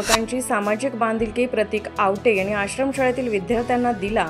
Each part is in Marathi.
युवकांची सामाजिक बांधिलकी प्रतीक आवटे यांनी आश्रमशाळेतील विद्यार्थ्यांना दिला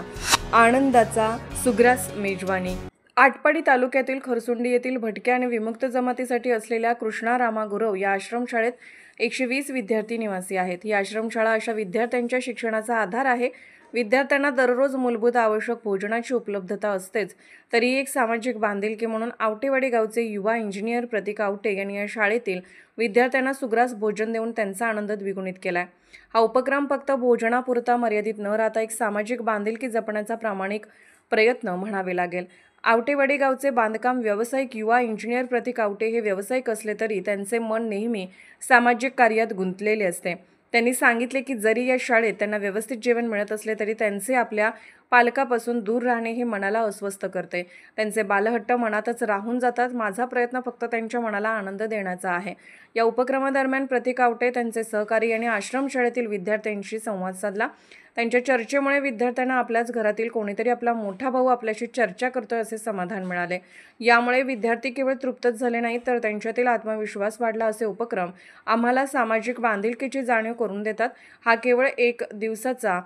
आनंदाचा सुग्रास मेजवानी। आटपाडी तालुक्यातील खरसुंडी येथील भटक्या आणि विमुक्त जमातीसाठी असलेल्या कृष्णा रामा गुरव या आश्रमशाळेत 120 विद्यार्थी निवासी आहेत। ही आश्रमशाळा अशा विद्यार्थ्यांच्या शिक्षणाचा आधार आहे। विद्यार्थ्यांना दररोज मूलभूत आवश्यक भोजनाची उपलब्धता असतेच, तरी एक सामाजिक बांधिलकी म्हणून आवटेवाडी गावचे युवा इंजिनियर प्रतीक आवटे यांनी या शाळेतील विद्यार्थ्यांना सुग्रास भोजन देऊन त्यांचा आनंद द्विगुणित केलाय। हा उपक्रम फक्त भोजनापुरता मर्यादित न राहता एक सामाजिक बांधिलकी जपण्याचा प्रामाणिक प्रयत्न म्हणावे लागेल। आवटेवाडी गावचे बांधकाम व्यावसायिक युवा इंजिनियर प्रतीक आवटे हे व्यावसायिक असले तरी त्यांचे मन नेहमी सामाजिक कार्यात गुंतलेले असते। त्यांनी सांगितले की जरी या शाळेत त्यांना व्यवस्थित जेवण मिळत असले तरी त्यांचे आपल्या पालकापासून दूर राहणे हे मनाला अस्वस्थ करते। त्यांचे बालहट्ट मनातच राहून जातात। माझा प्रयत्न फक्त त्यांच्या मनाला आनंद देण्याचा आहे। या उपक्रमादरम्यान प्रतीक आवटे त्यांचे सहकारी आणि आश्रमशाळेतील विद्यार्थ्यांशी संवाद साधला। त्यांच्या चर्चेमुळे विद्यार्थ्यांना आपल्याच घरातील कोणीतरी आपला मोठा भाऊ आपल्याशी चर्चा करतोय असे समाधान मिळाले। यामुळे विद्यार्थी केवळ तृप्तच झाले नाहीत तर त्यांच्यातील आत्मविश्वास वाढला। असे उपक्रम आम्हाला सामाजिक बांधिलकीची जाणीव करून देतात। हा केवळ एक दिवसाचा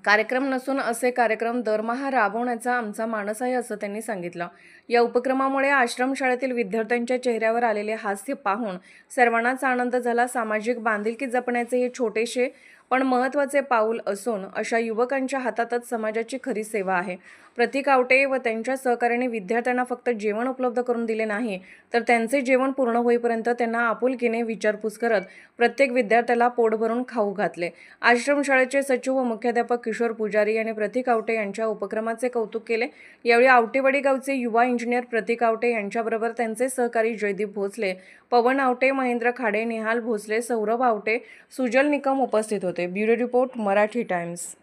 कार्यक्रम नसून असे कार्यक्रम दरमहा राबवण्याचा आमचा मानस आहे असं त्यांनी सांगितलं। या उपक्रमामुळे आश्रमशाळेतील विद्यार्थ्यांच्या चेहऱ्यावर आलेले हास्य पाहून सर्वांनाच आनंद झाला। सामाजिक बांधिलकी जपण्याचे हे छोटेसे पण महत्त्वाचे पाऊल असून अशा युवकांच्या हातातच समाजाची खरी सेवा आहे। प्रतीक आवटे व त्यांच्या सहकार्याने विद्यार्थ्यांना फक्त जेवण उपलब्ध करून दिले नाही तर त्यांचे जेवण पूर्ण होईपर्यंत त्यांना आपुलकीने विचारपूस करत प्रत्येक विद्यार्थ्याला पोट भरून खाऊ घातले। आश्रमशाळेचे सचिव व मुख्याध्यापक किशोर पुजारी यांनी प्रतीक आवटे यांच्या उपक्रमाचे कौतुक केले। यावेळी आवटेवाडी गावचे युवा इंजिनियर प्रतीक आवटे यांच्याबरोबर त्यांचे सहकारी जयदीप भोसले, पवन आवटे, महेंद्र खाडे, निहाल भोसले, सौरभ आवटे, सुजल निकम उपस्थित होते। Bureau report, Marathi times.